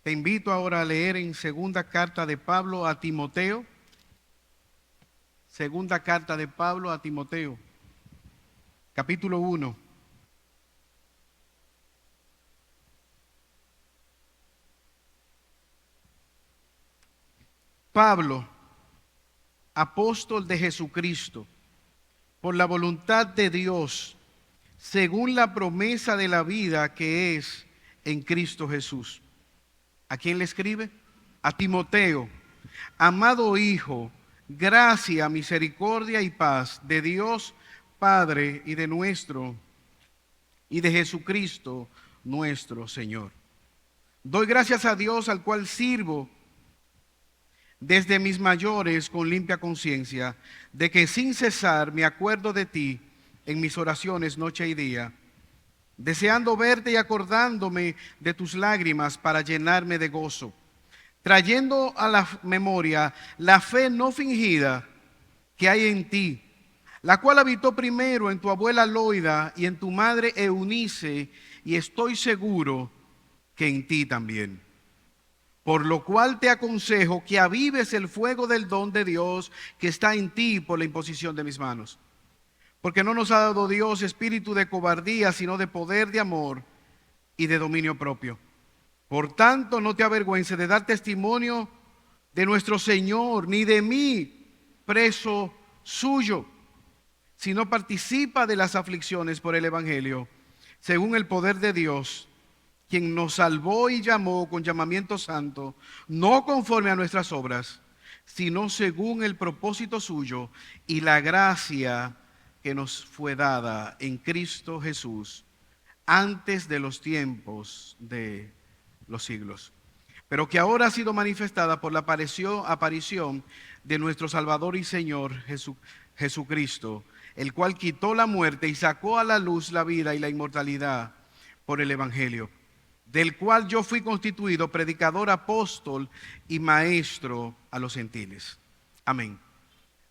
Te invito ahora a leer en segunda carta de Pablo a Timoteo. Segunda carta de Pablo a Timoteo, capítulo 1. Pablo, apóstol de Jesucristo, por la voluntad de Dios, según la promesa de la vida que es en Cristo Jesús. ¿A quién le escribe? A Timoteo, amado hijo, gracia, misericordia y paz de Dios Padre y de Jesucristo nuestro Señor. Doy gracias a Dios, al cual sirvo desde mis mayores con limpia conciencia, de que sin cesar me acuerdo de ti en mis oraciones noche y día, deseando verte y acordándome de tus lágrimas para llenarme de gozo, trayendo a la memoria la fe no fingida que hay en ti, la cual habitó primero en tu abuela Loida y en tu madre Eunice, y estoy seguro que en ti también. Por lo cual te aconsejo que avives el fuego del don de Dios que está en ti por la imposición de mis manos. Porque no nos ha dado Dios espíritu de cobardía, sino de poder, de amor y de dominio propio. Por tanto, no te avergüences de dar testimonio de nuestro Señor, ni de mí, preso suyo, sino participa de las aflicciones por el Evangelio, según el poder de Dios, quien nos salvó y llamó con llamamiento santo, no conforme a nuestras obras, sino según el propósito suyo y la gracia que nos fue dada en Cristo Jesús antes de los tiempos de los siglos, pero que ahora ha sido manifestada por la aparición de nuestro Salvador y Señor Jesucristo, el cual quitó la muerte y sacó a la luz la vida y la inmortalidad por el Evangelio, del cual yo fui constituido predicador, apóstol y maestro a los gentiles. Amén.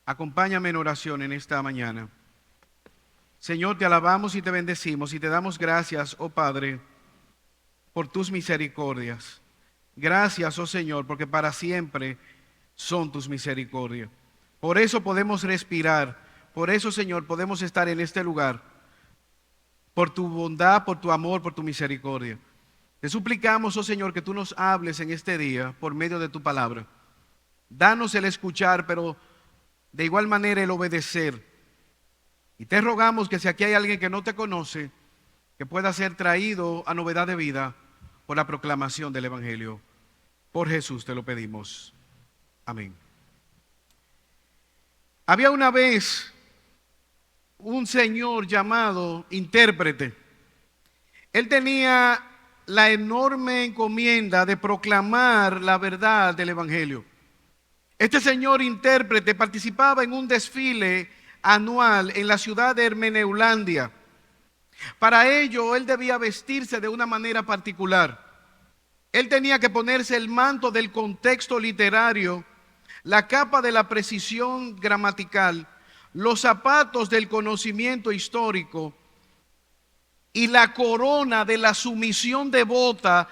Acompáñame en oración en esta mañana. Señor, te alabamos y te bendecimos y te damos gracias, oh Padre, por tus misericordias. Gracias, oh Señor, porque para siempre son tus misericordias. Por eso podemos respirar, por eso, Señor, podemos estar en este lugar, por tu bondad, por tu amor, por tu misericordia. Te suplicamos, oh Señor, que tú nos hables en este día por medio de tu palabra. Danos el escuchar, pero de igual manera el obedecer. Y te rogamos que si aquí hay alguien que no te conoce, que pueda ser traído a novedad de vida por la proclamación del Evangelio. Por Jesús te lo pedimos. Amén. Había una vez un señor llamado intérprete. Él tenía la enorme encomienda de proclamar la verdad del Evangelio. Este señor intérprete participaba en un desfile anual en la ciudad de Hermeneulandia. Para ello, él debía vestirse de una manera particular. Él tenía que ponerse el manto del contexto literario, la capa de la precisión gramatical, los zapatos del conocimiento histórico y la corona de la sumisión devota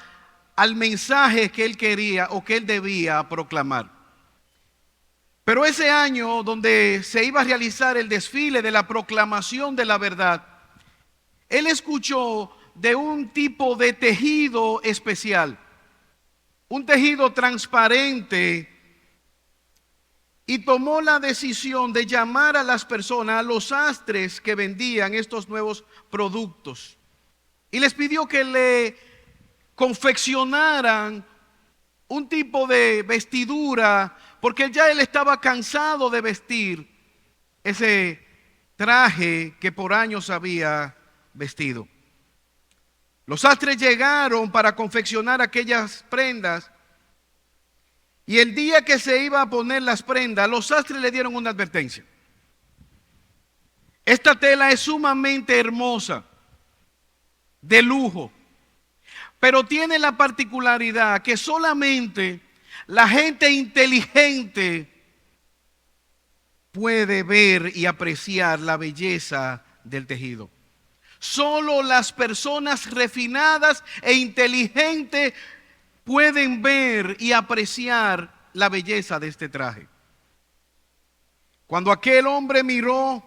al mensaje que él quería o que él debía proclamar. Pero ese año donde se iba a realizar el desfile de la proclamación de la verdad, él escuchó de un tipo de tejido especial, un tejido transparente, y tomó la decisión de llamar a las personas, a los sastres que vendían estos nuevos productos, y les pidió que le confeccionaran un tipo de vestidura, porque ya él estaba cansado de vestir ese traje que por años había vestido. Los sastres llegaron para confeccionar aquellas prendas, y el día que se iba a poner las prendas, los sastres le dieron una advertencia. Esta tela es sumamente hermosa, de lujo, pero tiene la particularidad que solamente la gente inteligente puede ver y apreciar la belleza del tejido. Solo las personas refinadas e inteligentes pueden ver y apreciar la belleza de este traje. Cuando aquel hombre miró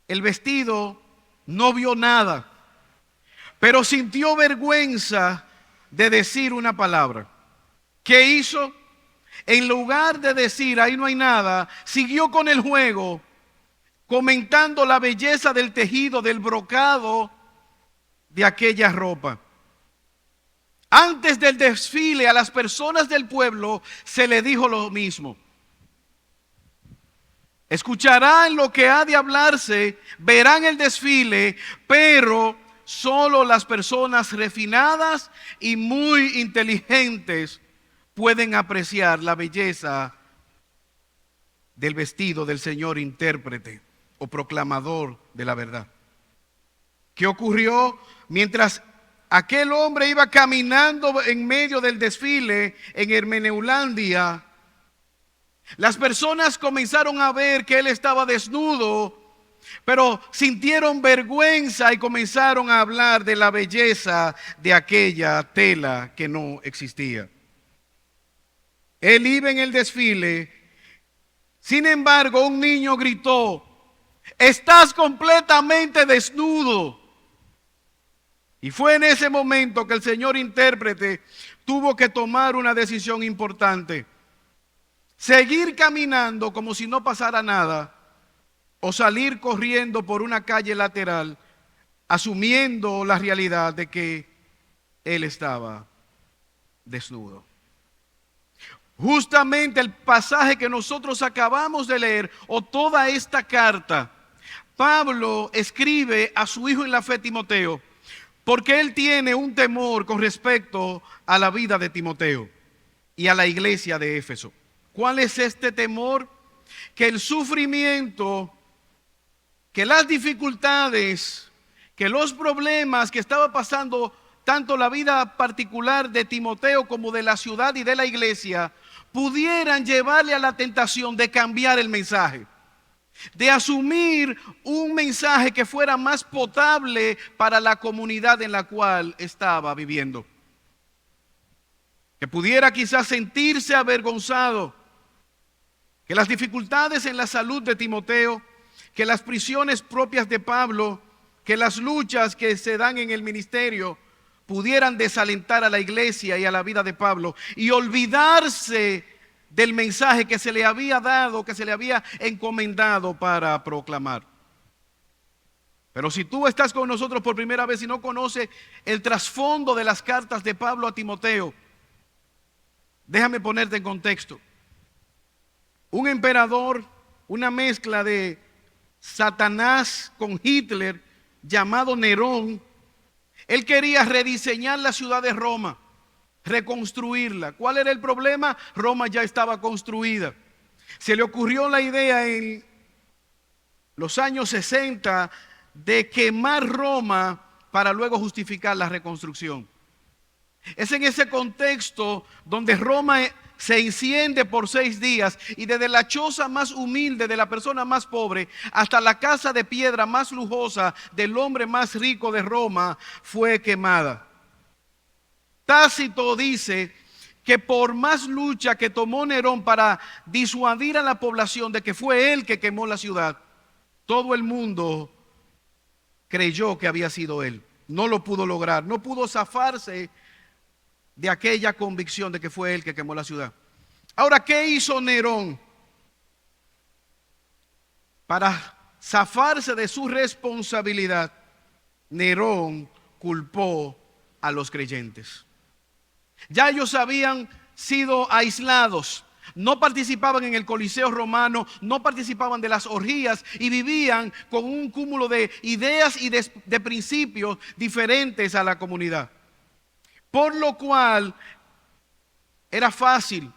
el vestido, no vio nada, pero sintió vergüenza de decir una palabra. ¿Qué hizo? En lugar de decir ahí no hay nada, siguió con el juego, comentando la belleza del tejido, del brocado de aquella ropa. Antes del desfile, a las personas del pueblo se le dijo lo mismo. Escucharán lo que ha de hablarse, verán el desfile, pero solo las personas refinadas y muy inteligentes pueden apreciar la belleza del vestido del Señor intérprete o proclamador de la verdad. ¿Qué ocurrió? Mientras aquel hombre iba caminando en medio del desfile en Hermeneulandia, las personas comenzaron a ver que él estaba desnudo, pero sintieron vergüenza y comenzaron a hablar de la belleza de aquella tela que no existía. Él iba en el desfile, sin embargo, un niño gritó: "Estás completamente desnudo". Y fue en ese momento que el señor intérprete tuvo que tomar una decisión importante: seguir caminando como si no pasara nada, o salir corriendo por una calle lateral, asumiendo la realidad de que él estaba desnudo. Justamente el pasaje que nosotros acabamos de leer, o toda esta carta, Pablo escribe a su hijo en la fe, Timoteo, porque él tiene un temor con respecto a la vida de Timoteo y a la iglesia de Éfeso. ¿Cuál es este temor? Que el sufrimiento, que las dificultades, que los problemas que estaba pasando tanto la vida particular de Timoteo como de la ciudad y de la iglesia, pudieran llevarle a la tentación de cambiar el mensaje, de asumir un mensaje que fuera más potable para la comunidad en la cual estaba viviendo. Que pudiera quizás sentirse avergonzado, que las dificultades en la salud de Timoteo, que las prisiones propias de Pablo, que las luchas que se dan en el ministerio pudieran desalentar a la iglesia y a la vida de Pablo y olvidarse del mensaje que se le había dado, que se le había encomendado para proclamar. Pero si tú estás con nosotros por primera vez y no conoces el trasfondo de las cartas de Pablo a Timoteo, déjame ponerte en contexto. Un emperador, una mezcla de Satanás con Hitler, llamado Nerón, él quería rediseñar la ciudad de Roma, reconstruirla. ¿Cuál era el problema? Roma ya estaba construida. Se le ocurrió la idea en los años 60 de quemar Roma para luego justificar la reconstrucción. Es en ese contexto donde Roma se enciende por 6 días y desde la choza más humilde de la persona más pobre hasta la casa de piedra más lujosa del hombre más rico de Roma fue quemada. Tácito dice que por más lucha que tomó Nerón para disuadir a la población de que fue él que quemó la ciudad, todo el mundo creyó que había sido él. No lo pudo lograr, no pudo zafarse de aquella convicción de que fue él que quemó la ciudad. Ahora, ¿qué hizo Nerón? Para zafarse de su responsabilidad, Nerón culpó a los creyentes. Ya ellos habían sido aislados, no participaban en el Coliseo romano, no participaban de las orgías y vivían con un cúmulo de ideas y de principios diferentes a la comunidad. Por lo cual era fácil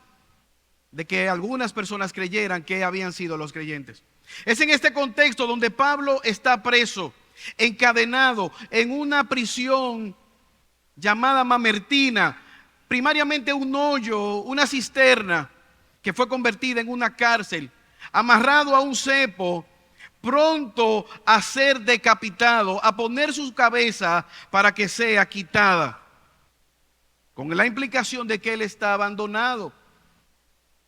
de que algunas personas creyeran que habían sido los creyentes. Es en este contexto donde Pablo está preso, encadenado en una prisión llamada Mamertina, primariamente un hoyo, una cisterna que fue convertida en una cárcel, amarrado a un cepo, pronto a ser decapitado, a poner su cabeza para que sea quitada. con la implicación de que él está abandonado.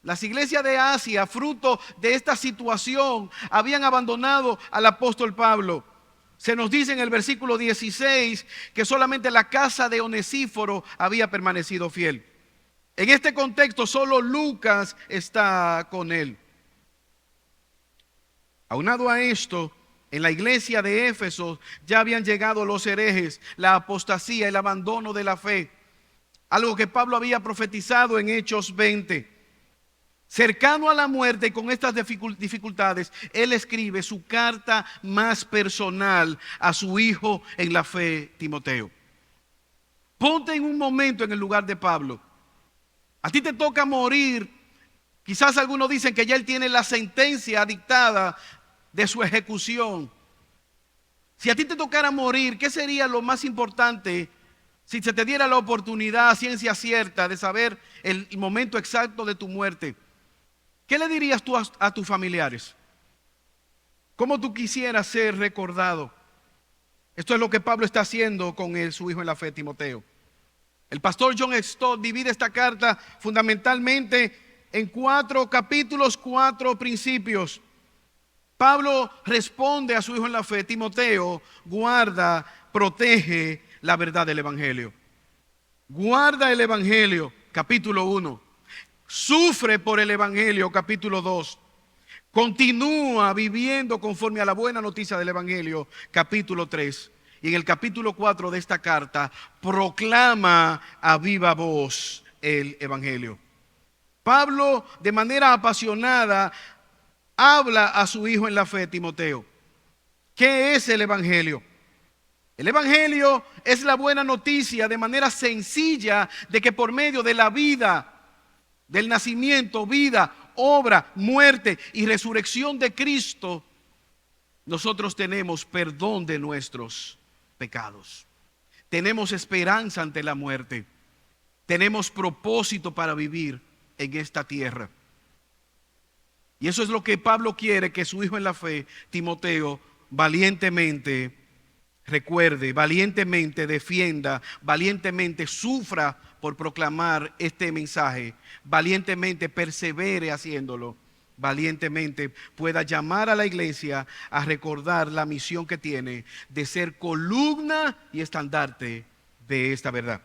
Las iglesias de Asia, fruto de esta situación, habían abandonado al apóstol Pablo. Se nos dice en el versículo 16 que solamente la casa de Onesíforo había permanecido fiel. En este contexto solo Lucas está con él. Aunado a esto, en la iglesia de Éfeso ya habían llegado los herejes, la apostasía, el abandono de la fe. Algo que Pablo había profetizado en Hechos 20. Cercano a la muerte y con estas dificultades, él escribe su carta más personal a su hijo en la fe, Timoteo. Ponte en un momento en el lugar de Pablo. A ti te toca morir. Quizás algunos dicen que ya él tiene la sentencia dictada de su ejecución. Si a ti te tocara morir, ¿qué sería lo más importante si se te diera la oportunidad a ciencia cierta de saber el momento exacto de tu muerte? ¿Qué le dirías tú a tus familiares? ¿Cómo tú quisieras ser recordado? Esto es lo que Pablo está haciendo con su hijo en la fe, Timoteo. El pastor John Stott divide esta carta fundamentalmente en 4 capítulos, 4 principios. Pablo responde a su hijo en la fe, Timoteo, guarda, protege la verdad del evangelio. Guarda el evangelio, capítulo 1. Sufre por el evangelio, capítulo 2. Continúa viviendo conforme a la buena noticia del evangelio, capítulo 3. Y en el capítulo 4 de esta carta, proclama a viva voz el evangelio. Pablo, de manera apasionada, habla a su hijo en la fe, Timoteo. ¿Qué es el evangelio? El evangelio es la buena noticia de manera sencilla de que por medio de la vida, del nacimiento, vida, obra, muerte y resurrección de Cristo, nosotros tenemos perdón de nuestros pecados. Tenemos esperanza ante la muerte. Tenemos propósito para vivir en esta tierra. Y eso es lo que Pablo quiere que su hijo en la fe, Timoteo, valientemente recuerde, valientemente defienda, valientemente sufra por proclamar este mensaje, valientemente persevere haciéndolo, valientemente pueda llamar a la iglesia a recordar la misión que tiene de ser columna y estandarte de esta verdad.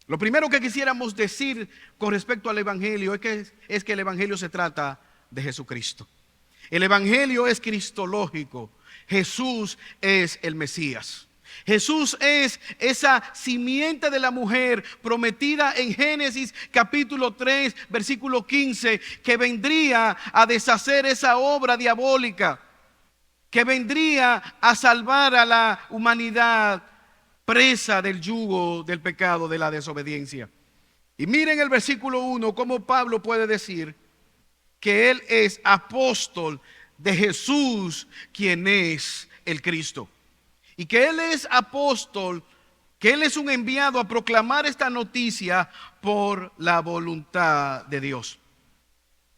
Lo primero que quisiéramos decir con respecto al evangelio es que el evangelio se trata de Jesucristo. El evangelio es cristológico. Jesús es el Mesías. Jesús es esa simiente de la mujer prometida en Génesis capítulo 3 versículo 15, que vendría a deshacer esa obra diabólica, que vendría a salvar a la humanidad presa del yugo del pecado, de la desobediencia. Y miren el versículo 1, cómo Pablo puede decir que él es apóstol de Jesús, quien es el Cristo. Y que él es apóstol, que él es un enviado a proclamar esta noticia por la voluntad de Dios.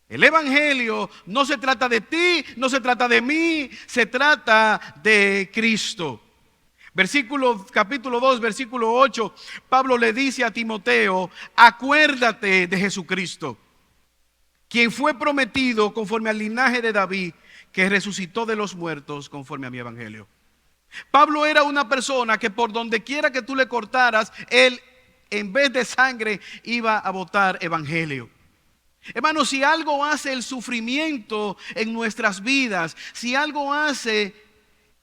El evangelio no se trata de ti, no se trata de mí, se trata de Cristo. Capítulo 2, versículo 8, Pablo le dice a Timoteo: acuérdate de Jesucristo, quien fue prometido conforme al linaje de David, que resucitó de los muertos conforme a mi evangelio. Pablo era una persona que por donde quiera que tú le cortaras, él en vez de sangre iba a botar evangelio. Hermano, si algo hace el sufrimiento en nuestras vidas, si algo hace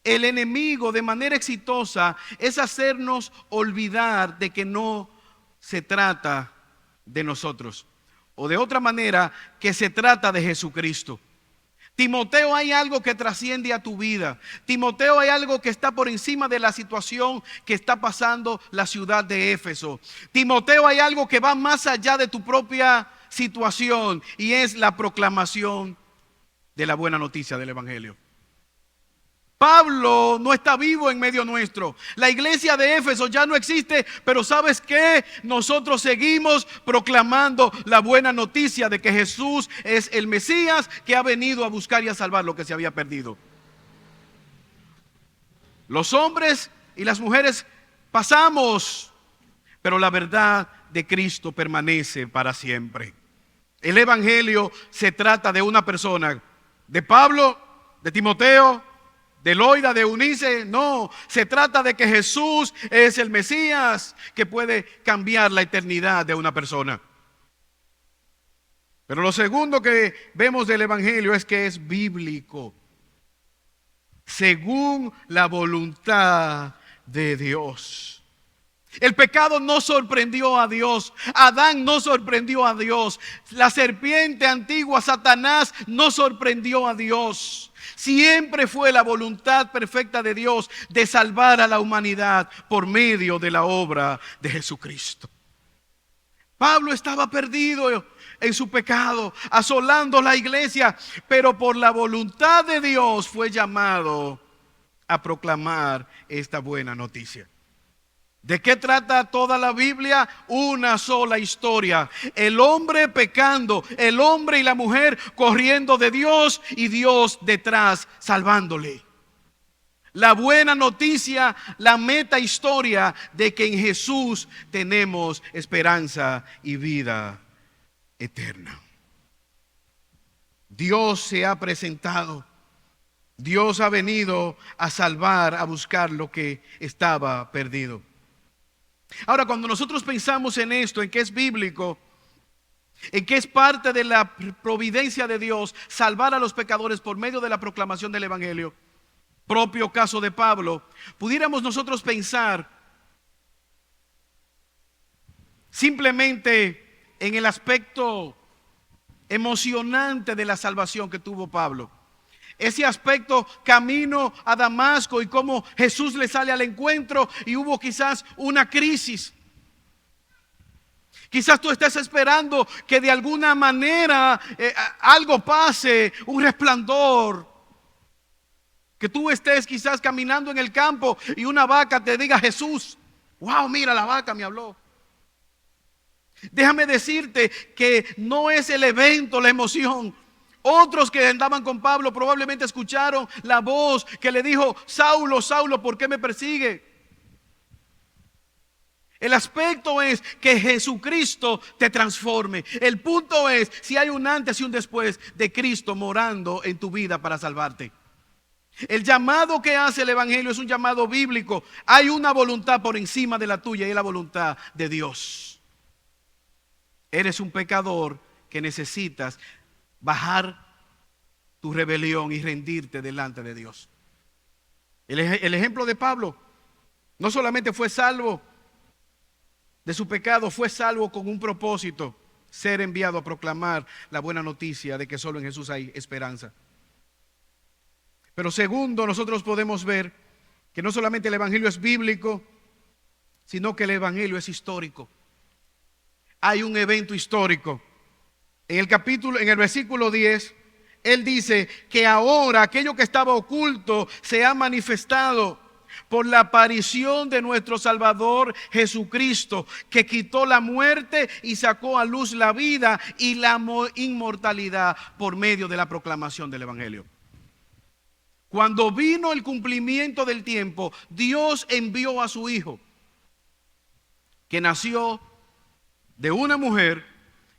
el enemigo de manera exitosa, es hacernos olvidar de que no se trata de nosotros, o de otra manera, que se trata de Jesucristo. Timoteo, hay algo que trasciende a tu vida. Timoteo, hay algo que está por encima de la situación que está pasando la ciudad de Éfeso. Timoteo, hay algo que va más allá de tu propia situación, y es la proclamación de la buena noticia del evangelio. Pablo no está vivo en medio nuestro. La iglesia de Éfeso ya no existe, pero ¿sabes qué? Nosotros seguimos proclamando la buena noticia de que Jesús es el Mesías, que ha venido a buscar y a salvar lo que se había perdido. Los hombres y las mujeres pasamos, pero la verdad de Cristo permanece para siempre. El Evangelio se trata de una persona, de Pablo, de Timoteo, de Loida, de Eunice. No, se trata de que Jesús es el Mesías que puede cambiar la eternidad de una persona. Pero lo segundo que vemos del Evangelio es que es bíblico, según la voluntad de Dios. El pecado no sorprendió a Dios. Adán no sorprendió a Dios. La serpiente antigua, Satanás, no sorprendió a Dios. Siempre fue la voluntad perfecta de Dios de salvar a la humanidad por medio de la obra de Jesucristo. Pablo estaba perdido en su pecado, asolando la iglesia, pero por la voluntad de Dios fue llamado a proclamar esta buena noticia. ¿De qué trata toda la Biblia? Una sola historia. El hombre pecando, el hombre y la mujer corriendo de Dios y Dios detrás salvándole. La buena noticia, la meta historia de que en Jesús tenemos esperanza y vida eterna. Dios se ha presentado. Dios ha venido a salvar, a buscar lo que estaba perdido. Ahora, cuando nosotros pensamos en esto, en que es bíblico, en que es parte de la providencia de Dios salvar a los pecadores por medio de la proclamación del Evangelio, propio caso de Pablo, pudiéramos nosotros pensar simplemente en el aspecto emocionante de la salvación que tuvo Pablo. Ese aspecto camino a Damasco y cómo Jesús le sale al encuentro y hubo quizás una crisis. Quizás tú estés esperando que de alguna manera algo pase, un resplandor. Que tú estés quizás caminando en el campo y una vaca te diga: Jesús, wow, mira, la vaca me habló. Déjame decirte que no es el evento, la emoción. Otros que andaban con Pablo probablemente escucharon la voz que le dijo: Saulo, Saulo, ¿por qué me persigue? El aspecto es que Jesucristo te transforme. El punto es si hay un antes y un después de Cristo morando en tu vida para salvarte. El llamado que hace el Evangelio es un llamado bíblico. Hay una voluntad por encima de la tuya y es la voluntad de Dios. Eres un pecador que necesitas bajar tu rebelión y rendirte delante de Dios. El ejemplo de Pablo no solamente fue salvo de su pecado, fue salvo con un propósito: ser enviado a proclamar la buena noticia de que solo en Jesús hay esperanza. Pero segundo, nosotros podemos ver que no solamente el Evangelio es bíblico, sino que el Evangelio es histórico. Hay un evento histórico. En el versículo 10, él dice que ahora aquello que estaba oculto se ha manifestado por la aparición de nuestro Salvador Jesucristo, que quitó la muerte y sacó a luz la vida y la inmortalidad por medio de la proclamación del Evangelio. Cuando vino el cumplimiento del tiempo, Dios envió a su Hijo, que nació de una mujer,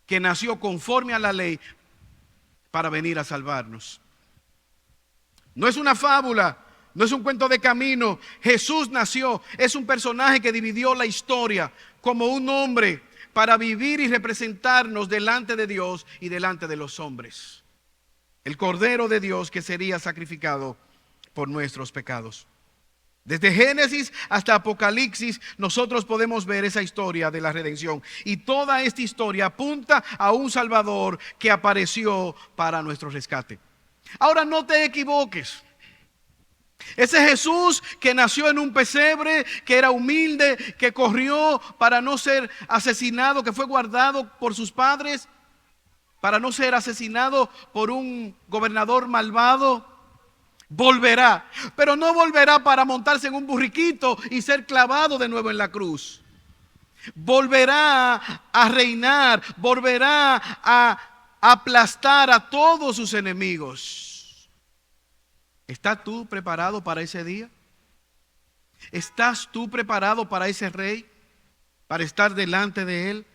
que nació conforme a la ley, para venir a salvarnos. No es una fábula, no es un cuento de camino. Jesús nació, es un personaje que dividió la historia como un hombre para vivir y representarnos delante de Dios y delante de los hombres. El Cordero de Dios que sería sacrificado por nuestros pecados. Desde Génesis hasta Apocalipsis nosotros podemos ver esa historia de la redención. Y toda esta historia apunta a un Salvador que apareció para nuestro rescate. Ahora no te equivoques. Ese Jesús que nació en un pesebre, que era humilde, que corrió para no ser asesinado, que fue guardado por sus padres, para no ser asesinado por un gobernador malvado, volverá, pero no volverá para montarse en un burriquito y ser clavado de nuevo en la cruz. Volverá a reinar, volverá a aplastar a todos sus enemigos. ¿Estás tú preparado para ese día? ¿Estás tú preparado para ese rey? para estar delante de Él.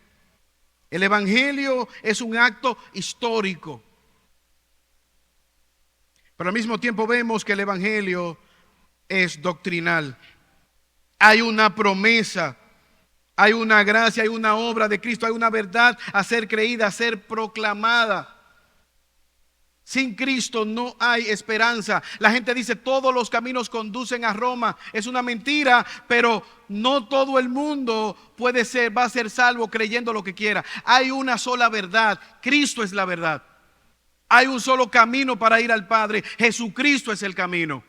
El Evangelio es un acto histórico, pero al mismo tiempo vemos que el Evangelio es doctrinal. Hay una promesa, hay una gracia, hay una obra de Cristo, hay una verdad a ser creída, a ser proclamada. Sin Cristo no hay esperanza. La gente dice todos los caminos conducen a Roma. Es una mentira, pero no todo el mundo va a ser salvo creyendo lo que quiera. Hay una sola verdad. Cristo es la verdad. Hay un solo camino para ir al Padre. Jesucristo es el camino.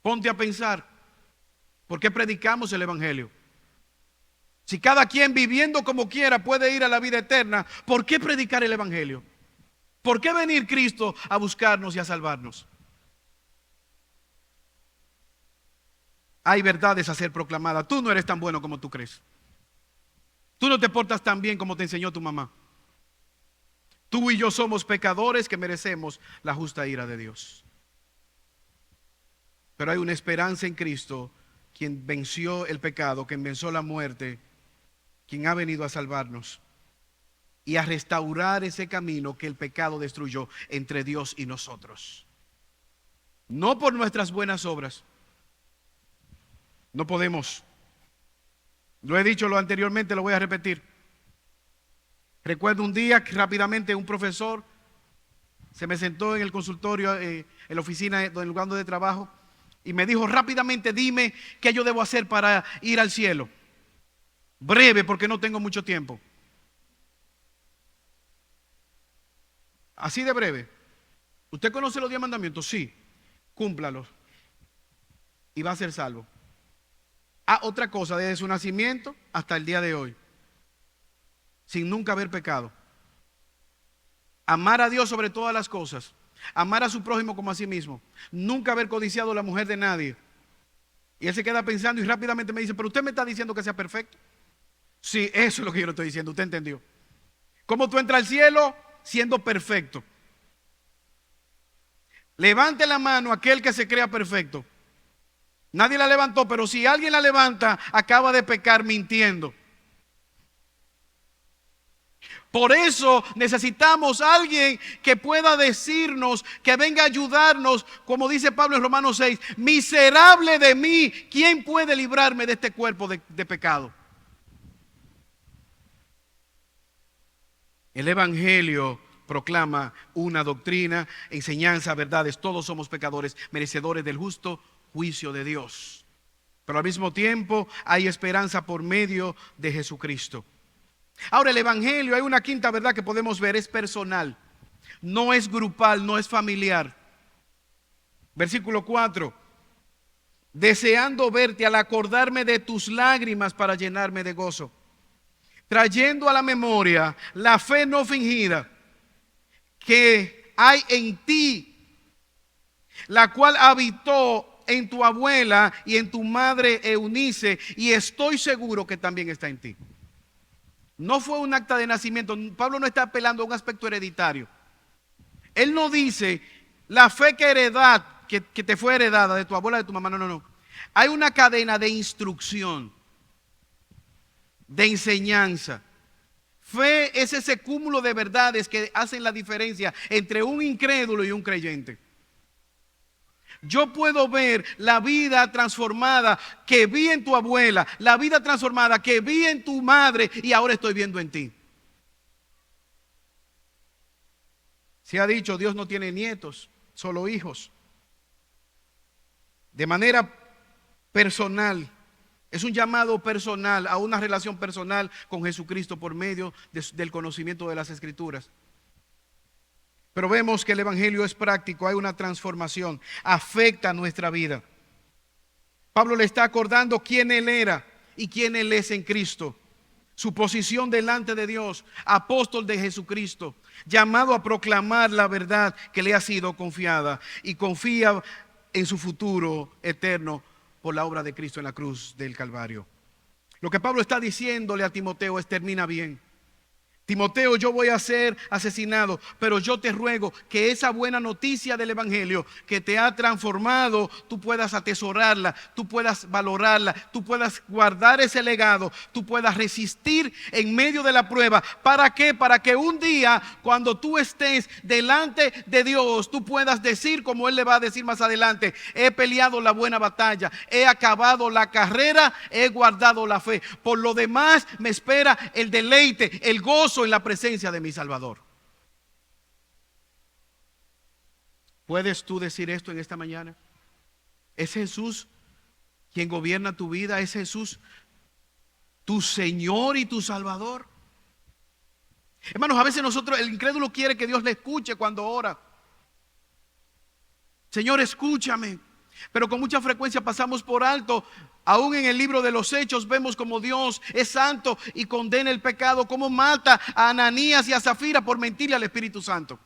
Ponte a pensar, ¿por qué predicamos el Evangelio? Si cada quien viviendo como quiera puede ir a la vida eterna, ¿por qué predicar el Evangelio? ¿Por qué venir Cristo a buscarnos y a salvarnos? Hay verdades a ser proclamadas. Tú no eres tan bueno como tú crees. Tú no te portas tan bien como te enseñó tu mamá. Tú y yo somos pecadores que merecemos la justa ira de Dios. Pero hay una esperanza en Cristo, quien venció el pecado, quien venció la muerte, quien ha venido a salvarnos y a restaurar ese camino que el pecado destruyó entre Dios y nosotros. No por nuestras buenas obras. No podemos. Lo he dicho anteriormente, lo voy a repetir. Recuerdo un día que rápidamente un profesor se me sentó en el consultorio, en la oficina, en el lugar de trabajo, y me dijo rápidamente: dime qué yo debo hacer para ir al cielo. Breve, porque no tengo mucho tiempo. Así de breve. ¿Usted conoce los 10 mandamientos? Sí. Cúmplalos y va a ser salvo. Otra cosa, desde su nacimiento hasta el día de hoy, sin nunca haber pecado. Amar a Dios sobre todas las cosas. Amar a su prójimo como a sí mismo. Nunca haber codiciado la mujer de nadie. Y él se queda pensando y rápidamente me dice: pero usted me está diciendo que sea perfecto. Sí, eso es lo que yo le estoy diciendo, usted entendió. ¿Cómo tú entras al cielo? Siendo perfecto. Levante la mano aquel que se crea perfecto. Nadie la levantó, pero si alguien la levanta, acaba de pecar mintiendo. Por eso necesitamos a alguien que pueda decirnos, que venga a ayudarnos, como dice Pablo en Romanos 6, miserable de mí, ¿quién puede librarme de este cuerpo de pecado? El Evangelio proclama una doctrina, enseñanza, verdades. Todos somos pecadores, merecedores del justo juicio de Dios. Pero al mismo tiempo hay esperanza por medio de Jesucristo. Ahora, el Evangelio, hay una quinta verdad que podemos ver, es personal. No es grupal, no es familiar. Versículo 4. Deseando verte al acordarme de tus lágrimas para llenarme de gozo, trayendo a la memoria la fe no fingida que hay en ti, la cual habitó en tu abuela y en tu madre Eunice, y estoy seguro que también está en ti. No fue un acta de nacimiento. Pablo no está apelando a un aspecto hereditario. Él no dice la fe que te fue heredada de tu abuela, de tu mamá. No. Hay una cadena de instrucción, de enseñanza. Fe es ese cúmulo de verdades que hacen la diferencia entre un incrédulo y un creyente. Yo puedo ver la vida transformada que vi en tu abuela, la vida transformada que vi en tu madre y ahora estoy viendo en ti. Se ha dicho, Dios no tiene nietos, solo hijos. De manera personal, es un llamado personal a una relación personal con Jesucristo por medio del conocimiento de las Escrituras. Pero vemos que el Evangelio es práctico, hay una transformación, afecta nuestra vida. Pablo le está acordando quién él era y quién él es en Cristo. Su posición delante de Dios, apóstol de Jesucristo, llamado a proclamar la verdad que le ha sido confiada y confía en su futuro eterno por la obra de Cristo en la cruz del Calvario. Lo que Pablo está diciéndole a Timoteo es: termina bien. Timoteo, yo voy a ser asesinado, pero yo te ruego que esa buena noticia del Evangelio que te ha transformado, tú puedas atesorarla, tú puedas valorarla, tú puedas guardar ese legado, tú puedas resistir en medio de la prueba. ¿Para qué? Para que un día, cuando tú estés delante de Dios, tú puedas decir, como Él le va a decir más adelante: he peleado la buena batalla, he acabado la carrera, he guardado la fe. Por lo demás me espera el deleite, el gozo en la presencia de mi Salvador. ¿Puedes tú decir esto en esta mañana? ¿Es Jesús quien gobierna tu vida? ¿Es Jesús tu Señor y tu Salvador? Hermanos, a veces nosotros, el incrédulo quiere que Dios le escuche cuando ora. Señor, escúchame. Pero con mucha frecuencia pasamos por alto. Aún en el libro de los Hechos vemos como Dios es santo y condena el pecado, como mata a Ananías y a Zafira por mentirle al Espíritu Santo.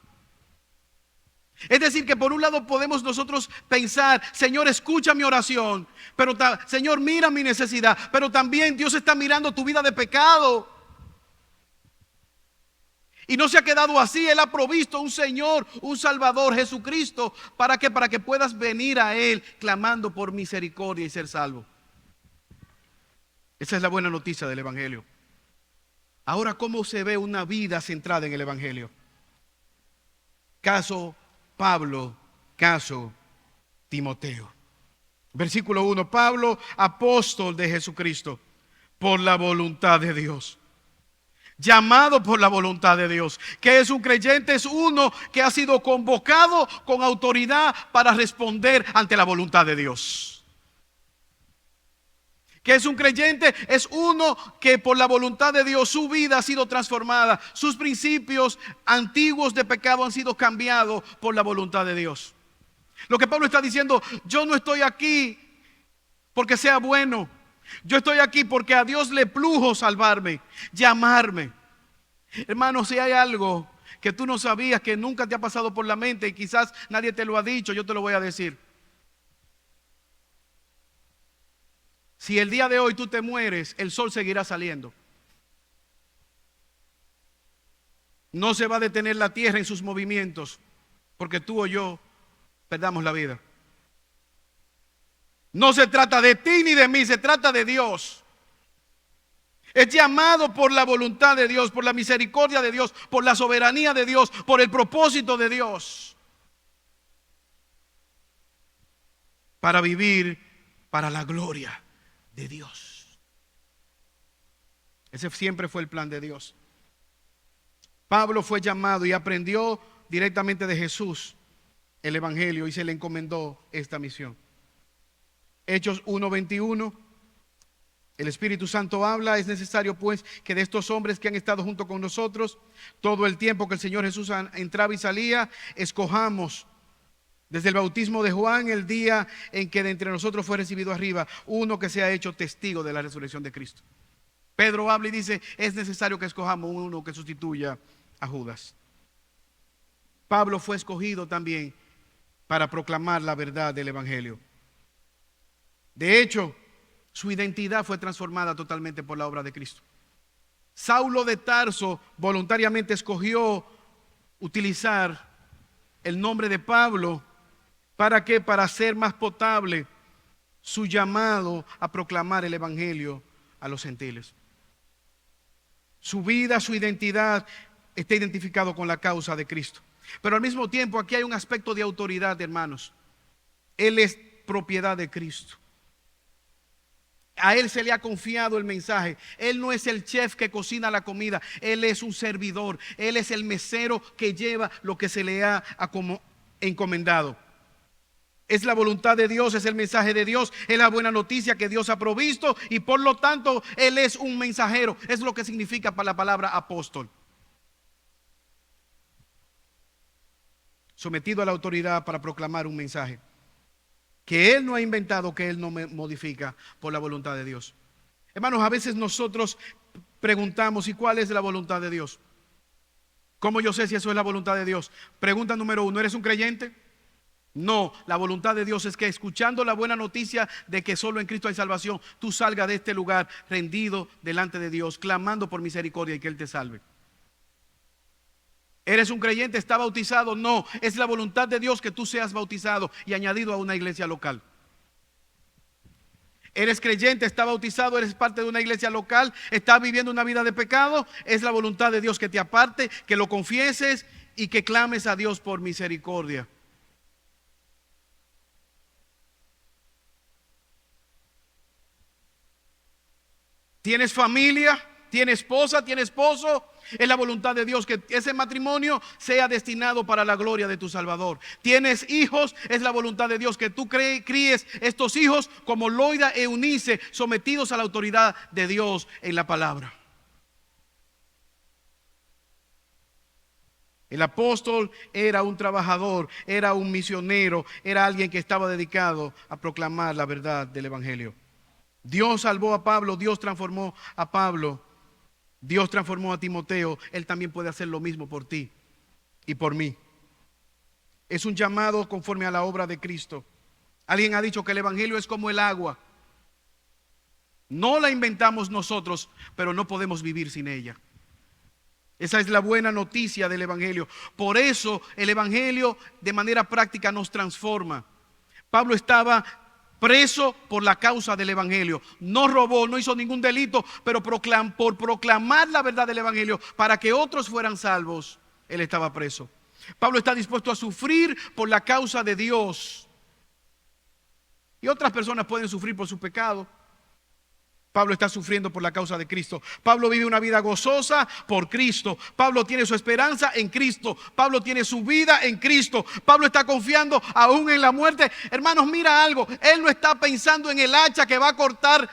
Es decir, que por un lado podemos nosotros pensar: Señor, escucha mi oración, pero Señor, mira mi necesidad. Pero también Dios está mirando tu vida de pecado. Y no se ha quedado así. Él ha provisto un Señor, un Salvador, Jesucristo. ¿Para qué? Para que puedas venir a Él clamando por misericordia y ser salvo. Esa es la buena noticia del Evangelio. Ahora, ¿cómo se ve una vida centrada en el Evangelio? Caso Pablo, caso Timoteo. Versículo 1. Pablo, apóstol de Jesucristo, por la voluntad de Dios. Llamado por la voluntad de Dios. Que es un creyente? Es uno que ha sido convocado con autoridad para responder ante la voluntad de Dios. Que es un creyente? Es uno que por la voluntad de Dios su vida ha sido transformada. Sus principios antiguos de pecado han sido cambiados por la voluntad de Dios. Lo que Pablo está diciendo: yo no estoy aquí porque sea bueno. Yo estoy aquí porque a Dios le plujo salvarme, llamarme. Hermano, si hay algo que tú no sabías, que nunca te ha pasado por la mente y quizás nadie te lo ha dicho, yo te lo voy a decir. Si el día de hoy tú te mueres, el sol seguirá saliendo. No se va a detener la tierra en sus movimientos porque tú o yo perdamos la vida. No se trata de ti ni de mí, se trata de Dios. Es llamado por la voluntad de Dios, por la misericordia de Dios, por la soberanía de Dios, por el propósito de Dios, para vivir para la gloria de Dios. Ese siempre fue el plan de Dios. Pablo fue llamado y aprendió directamente de Jesús el Evangelio y se le encomendó esta misión. Hechos 1:21. El Espíritu Santo habla: es necesario pues que de estos hombres que han estado junto con nosotros todo el tiempo que el Señor Jesús entraba y salía, escojamos desde el bautismo de Juan, el día en que de entre nosotros fue recibido arriba, uno que se ha hecho testigo de la resurrección de Cristo. Pedro habla y dice: es necesario que escojamos uno que sustituya a Judas. Pablo fue escogido también para proclamar la verdad del Evangelio. De hecho, su identidad fue transformada totalmente por la obra de Cristo. Saulo de Tarso voluntariamente escogió utilizar el nombre de Pablo. ¿Para qué? Para hacer más potable su llamado a proclamar el Evangelio a los gentiles. Su vida, su identidad está identificado con la causa de Cristo. Pero al mismo tiempo aquí hay un aspecto de autoridad, hermanos. Él es propiedad de Cristo. A Él se le ha confiado el mensaje. Él no es el chef que cocina la comida. Él es un servidor. Él es el mesero que lleva lo que se le ha encomendado. Es la voluntad de Dios, es el mensaje de Dios, es la buena noticia que Dios ha provisto y por lo tanto Él es un mensajero. Es lo que significa para la palabra apóstol. Sometido a la autoridad para proclamar un mensaje que Él no ha inventado, que Él no modifica, por la voluntad de Dios. Hermanos, a veces nosotros preguntamos: ¿y cuál es la voluntad de Dios? ¿Cómo yo sé si eso es la voluntad de Dios? Pregunta número 1, ¿eres un creyente? No, la voluntad de Dios es que escuchando la buena noticia de que solo en Cristo hay salvación, tú salgas de este lugar rendido delante de Dios, clamando por misericordia y que Él te salve. ¿Eres un creyente? ¿Está bautizado? No, es la voluntad de Dios que tú seas bautizado y añadido a una iglesia local. ¿Eres creyente? ¿Está bautizado? ¿Eres parte de una iglesia local? ¿Estás viviendo una vida de pecado? Es la voluntad de Dios que te aparte, que lo confieses y que clames a Dios por misericordia. ¿Tienes familia? ¿Tienes esposa? ¿Tienes esposo? Es la voluntad de Dios que ese matrimonio sea destinado para la gloria de tu Salvador. ¿Tienes hijos? Es la voluntad de Dios que tú críes estos hijos como Loida e Eunice, sometidos a la autoridad de Dios en la palabra. El apóstol era un trabajador, era un misionero, era alguien que estaba dedicado a proclamar la verdad del evangelio. Dios salvó a Pablo, Dios transformó a Pablo, Dios transformó a Timoteo. Él también puede hacer lo mismo por ti y por mí. Es un llamado conforme a la obra de Cristo. Alguien ha dicho que el evangelio es como el agua. No la inventamos nosotros, pero no podemos vivir sin ella. Esa es la buena noticia del evangelio. Por eso el evangelio de manera práctica nos transforma. Pablo estaba preso por la causa del evangelio. No robó, no hizo ningún delito, pero por proclamar la verdad del evangelio para que otros fueran salvos, él estaba preso. Pablo está dispuesto a sufrir por la causa de Dios. Y otras personas pueden sufrir por su pecado. Pablo está sufriendo por la causa de Cristo. Pablo vive una vida gozosa por Cristo. Pablo tiene su esperanza en Cristo. Pablo tiene su vida en Cristo. Pablo está confiando aún en la muerte. Hermanos, mira algo. Él no está pensando en el hacha que va a cortar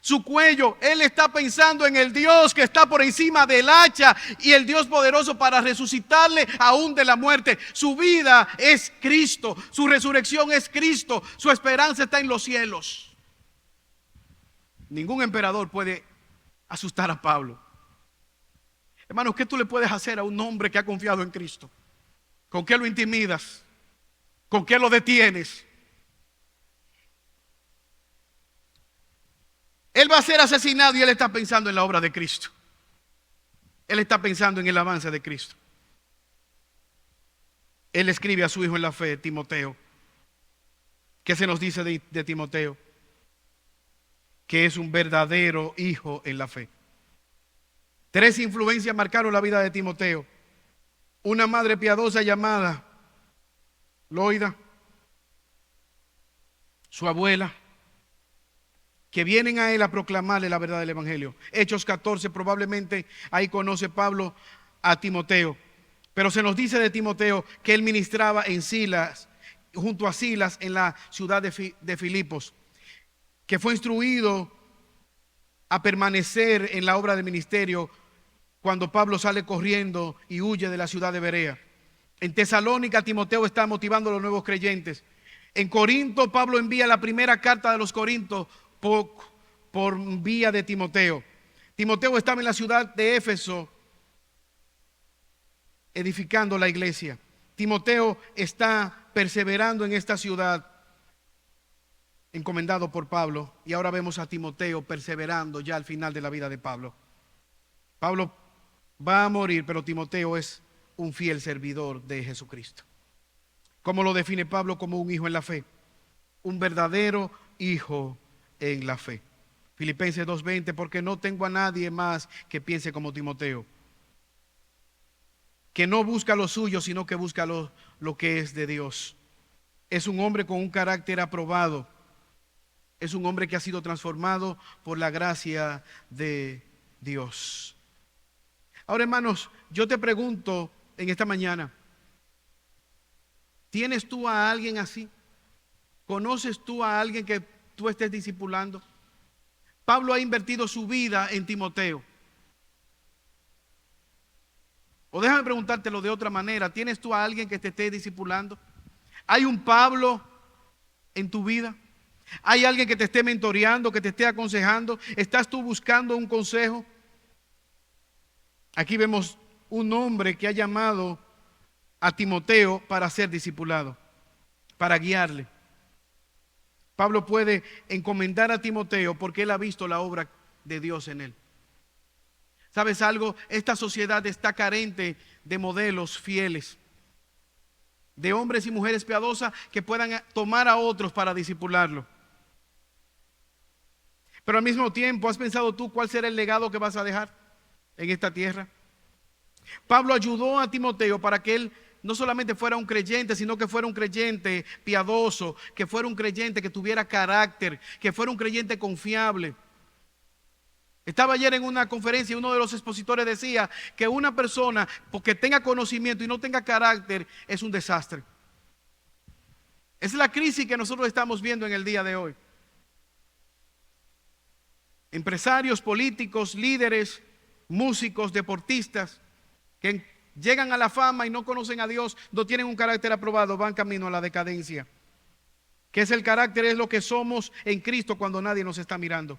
su cuello. Él está pensando en el Dios que está por encima del hacha y el Dios poderoso para resucitarle aún de la muerte. Su vida es Cristo. Su resurrección es Cristo. Su esperanza está en los cielos. Ningún emperador puede asustar a Pablo. Hermanos, ¿qué tú le puedes hacer a un hombre que ha confiado en Cristo? ¿Con qué lo intimidas? ¿Con qué lo detienes? Él va a ser asesinado y él está pensando en la obra de Cristo. Él está pensando en el avance de Cristo. Él escribe a su hijo en la fe, Timoteo. ¿Qué se nos dice de Timoteo? Que es un verdadero hijo en la fe. 3 influencias marcaron la vida de Timoteo. Una madre piadosa llamada Loida, su abuela, que vienen a él a proclamarle la verdad del evangelio. Hechos 14, probablemente ahí conoce Pablo a Timoteo. Pero se nos dice de Timoteo que él ministraba en Silas, junto a Silas en la ciudad de Filipos, que fue instruido a permanecer en la obra de ministerio cuando Pablo sale corriendo y huye de la ciudad de Berea. En Tesalónica, Timoteo está motivando a los nuevos creyentes. En Corinto, Pablo envía la primera carta de los Corintios por vía de Timoteo. Timoteo estaba en la ciudad de Éfeso edificando la iglesia. Timoteo está perseverando en esta ciudad, encomendado por Pablo, y ahora vemos a Timoteo perseverando ya al final de la vida de Pablo. Pablo va a morir, pero Timoteo es un fiel servidor de Jesucristo. ¿Cómo lo define Pablo? Como un hijo en la fe, un verdadero hijo en la fe. Filipenses 2:20, porque no tengo a nadie más que piense como Timoteo, que no busca lo suyo, sino que busca lo que es de Dios. Es un hombre con un carácter aprobado. Es un hombre que ha sido transformado por la gracia de Dios. Ahora, hermanos, yo te pregunto en esta mañana, ¿tienes tú a alguien así? ¿Conoces tú a alguien que tú estés discipulando? Pablo ha invertido su vida en Timoteo. O déjame preguntártelo de otra manera, ¿tienes tú a alguien que te esté discipulando? ¿Hay un Pablo en tu vida? ¿Hay alguien que te esté mentoreando, que te esté aconsejando? ¿Estás tú buscando un consejo? Aquí vemos un hombre que ha llamado a Timoteo para ser discipulado, para guiarle. Pablo puede encomendar a Timoteo porque él ha visto la obra de Dios en él. ¿Sabes algo? Esta sociedad está carente de modelos fieles, de hombres y mujeres piadosas que puedan tomar a otros para discipularlo. Pero al mismo tiempo, ¿has pensado tú cuál será el legado que vas a dejar en esta tierra? Pablo ayudó a Timoteo para que él no solamente fuera un creyente, sino que fuera un creyente piadoso, que fuera un creyente que tuviera carácter, que fuera un creyente confiable. Estaba ayer en una conferencia y uno de los expositores decía que una persona, porque tenga conocimiento y no tenga carácter, es un desastre. Es la crisis que nosotros estamos viendo en el día de hoy. Empresarios, políticos, líderes, músicos, deportistas, que llegan a la fama y no conocen a Dios, no tienen un carácter aprobado, van camino a la decadencia. ¿Qué es el carácter? Es lo que somos en Cristo cuando nadie nos está mirando.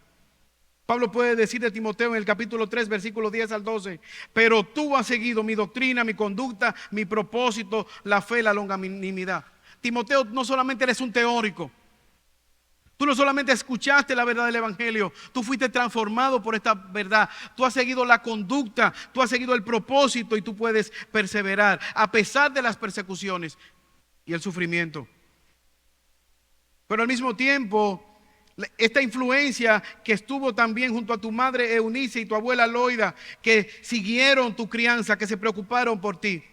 Pablo puede decir de Timoteo en el capítulo 3, versículo 10 al 12, pero tú has seguido mi doctrina, mi conducta, mi propósito, la fe, la longanimidad. Timoteo, no solamente eres un teórico, tú no solamente escuchaste la verdad del Evangelio, tú fuiste transformado por esta verdad, tú has seguido la conducta, tú has seguido el propósito y tú puedes perseverar a pesar de las persecuciones y el sufrimiento. Pero al mismo tiempo, esta influencia que estuvo también junto a tu madre Eunice y tu abuela Loida, que siguieron tu crianza, que se preocuparon por ti.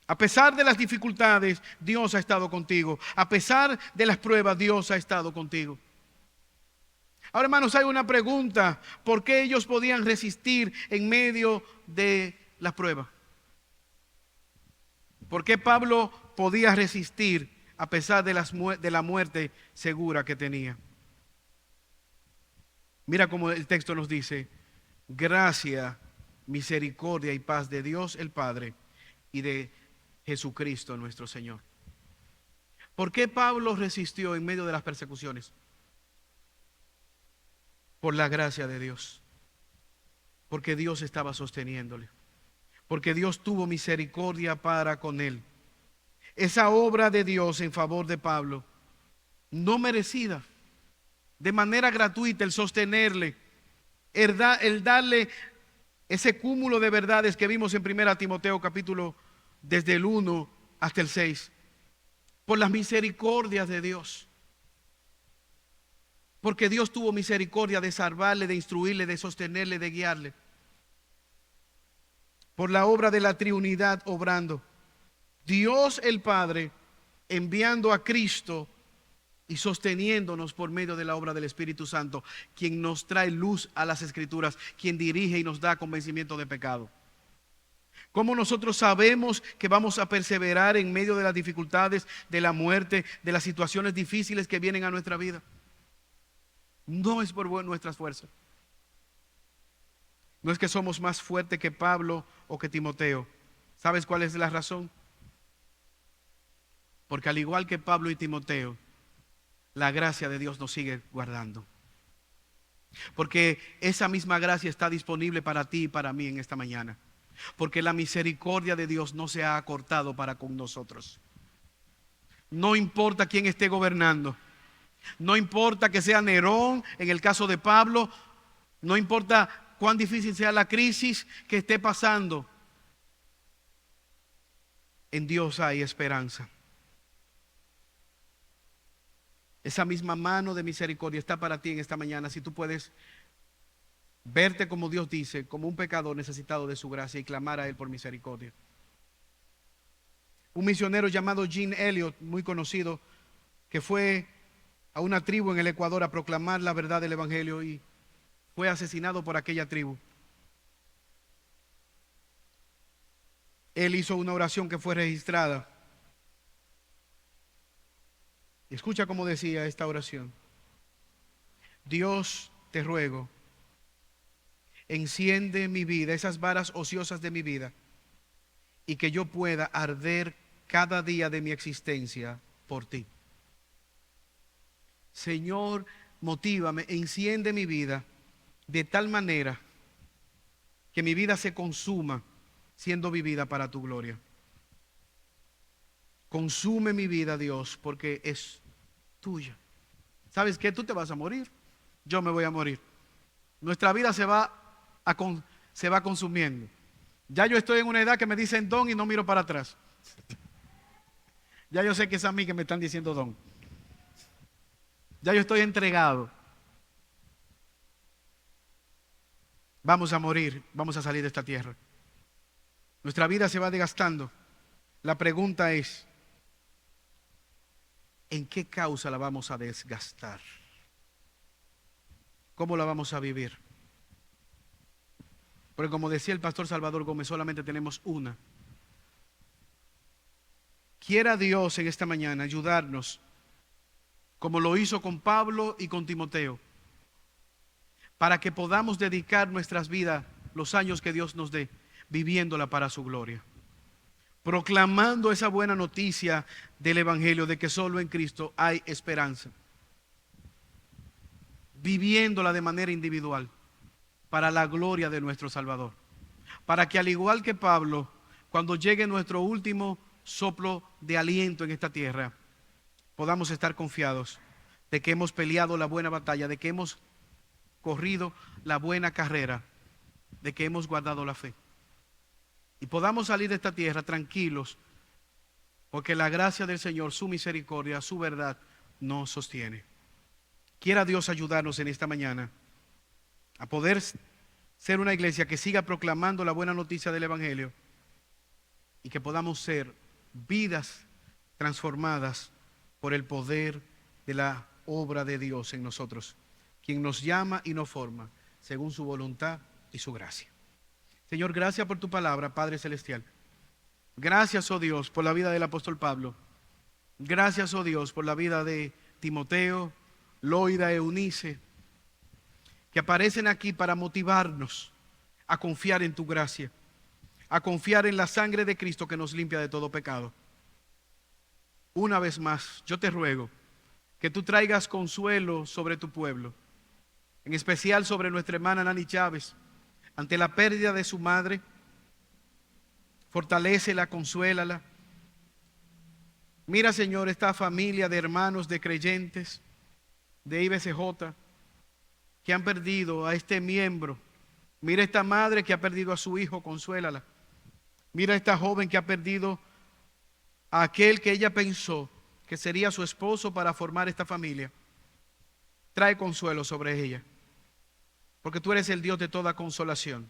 A pesar de las dificultades, Dios ha estado contigo. A pesar de las pruebas, Dios ha estado contigo. Ahora, hermanos, hay una pregunta. ¿Por qué ellos podían resistir en medio de la prueba? ¿Por qué Pablo podía resistir a pesar de la muerte segura que tenía? Mira cómo el texto nos dice: gracia, misericordia y paz de Dios el Padre y de Jesucristo nuestro Señor. ¿Por qué Pablo resistió en medio de las persecuciones? Por la gracia de Dios. Porque Dios estaba sosteniéndole. Porque Dios tuvo misericordia para con él. Esa obra de Dios en favor de Pablo, no merecida, de manera gratuita, el sostenerle, el darle ese cúmulo de verdades que vimos en 1 Timoteo capítulo desde el 1 hasta el 6, por las misericordias de Dios. Porque Dios tuvo misericordia de salvarle, de instruirle, de sostenerle, de guiarle. Por la obra de la Trinidad obrando. Dios el Padre enviando a Cristo y sosteniéndonos por medio de la obra del Espíritu Santo, quien nos trae luz a las Escrituras, quien dirige y nos da convencimiento de pecado. ¿Cómo nosotros sabemos que vamos a perseverar en medio de las dificultades, de la muerte, de las situaciones difíciles que vienen a nuestra vida? No es por nuestras fuerzas. No es que somos más fuertes que Pablo o que Timoteo. ¿Sabes cuál es la razón? Porque al igual que Pablo y Timoteo, la gracia de Dios nos sigue guardando. Porque esa misma gracia está disponible para ti y para mí en esta mañana. Porque la misericordia de Dios no se ha acortado para con nosotros. No importa quién esté gobernando. No importa que sea Nerón, en el caso de Pablo. No importa cuán difícil sea la crisis que esté pasando. En Dios hay esperanza. Esa misma mano de misericordia está para ti en esta mañana. Si tú puedes verte como Dios dice, como un pecador necesitado de su gracia y clamar a Él por misericordia. Un misionero llamado Jean Elliot, muy conocido, que fue a una tribu en el Ecuador a proclamar la verdad del Evangelio y fue asesinado por aquella tribu. Él hizo una oración que fue registrada. Escucha cómo decía esta oración: Dios, te ruego, enciende mi vida, esas varas ociosas de mi vida, y que yo pueda arder cada día de mi existencia por ti. Señor, motívame, enciende mi vida de tal manera que mi vida se consuma siendo vivida para tu gloria. Consume mi vida, Dios, porque es tuya. ¿Sabes qué? Tú te vas a morir. Yo me voy a morir. Nuestra vida se va consumiendo. Ya yo estoy en una edad que me dicen don y no miro para atrás. Ya yo sé que es a mí que me están diciendo don. Ya yo estoy entregado. Vamos a morir, vamos a salir de esta tierra. Nuestra vida se va desgastando. La pregunta es, ¿en qué causa la vamos a desgastar? ¿Cómo la vamos a vivir? Porque como decía el pastor Salvador Gómez, solamente tenemos una. Quiera Dios en esta mañana ayudarnos, como lo hizo con Pablo y con Timoteo, para que podamos dedicar nuestras vidas, los años que Dios nos dé, viviéndola para su gloria. Proclamando esa buena noticia del Evangelio de que solo en Cristo hay esperanza. Viviéndola de manera individual, para la gloria de nuestro Salvador. Para que al igual que Pablo, cuando llegue nuestro último soplo de aliento en esta tierra, podamos estar confiados de que hemos peleado la buena batalla, de que hemos corrido la buena carrera, de que hemos guardado la fe. Y podamos salir de esta tierra tranquilos, porque la gracia del Señor, su misericordia, su verdad nos sostiene. Quiera Dios ayudarnos en esta mañana a poder ser una iglesia que siga proclamando la buena noticia del Evangelio y que podamos ser vidas transformadas por el poder de la obra de Dios en nosotros, quien nos llama y nos forma según su voluntad y su gracia. Señor, gracias por tu palabra, Padre Celestial. Gracias, oh Dios, por la vida del apóstol Pablo. Gracias, oh Dios, por la vida de Timoteo, Loida, Eunice, que aparecen aquí para motivarnos a confiar en tu gracia, a confiar en la sangre de Cristo que nos limpia de todo pecado. Una vez más, yo te ruego que tú traigas consuelo sobre tu pueblo, en especial sobre nuestra hermana Nani Chávez, ante la pérdida de su madre. Fortalécela, consuélala. Mira, Señor, esta familia de hermanos, de creyentes, de IBCJ, que han perdido a este miembro. Mira esta madre que ha perdido a su hijo, consuélala. Mira esta joven que ha perdido a aquel que ella pensó que sería su esposo para formar esta familia. Trae consuelo sobre ella, porque tú eres el Dios de toda consolación.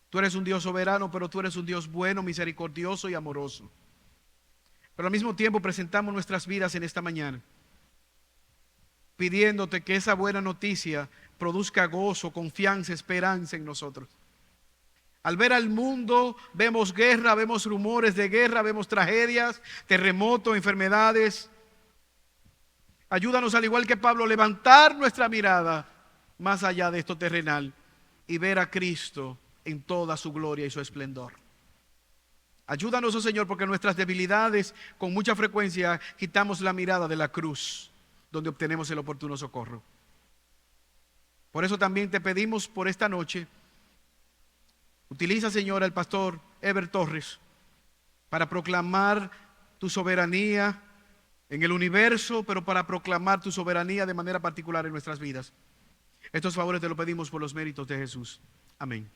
Tú eres un Dios soberano, pero tú eres un Dios bueno, misericordioso y amoroso. Pero al mismo tiempo presentamos nuestras vidas en esta mañana, pidiéndote que esa buena noticia produzca gozo, confianza, esperanza en nosotros. Al ver al mundo, vemos guerra, vemos rumores de guerra, vemos tragedias, terremotos, enfermedades. Ayúdanos, al igual que Pablo, a levantar nuestra mirada más allá de esto terrenal y ver a Cristo en toda su gloria y su esplendor. Ayúdanos, oh Señor, porque en nuestras debilidades con mucha frecuencia quitamos la mirada de la cruz, donde obtenemos el oportuno socorro. Por eso también te pedimos por esta noche, utiliza, Señor, al pastor Eber Torres para proclamar tu soberanía en el universo, pero para proclamar tu soberanía de manera particular en nuestras vidas. Estos favores te lo pedimos por los méritos de Jesús. Amén.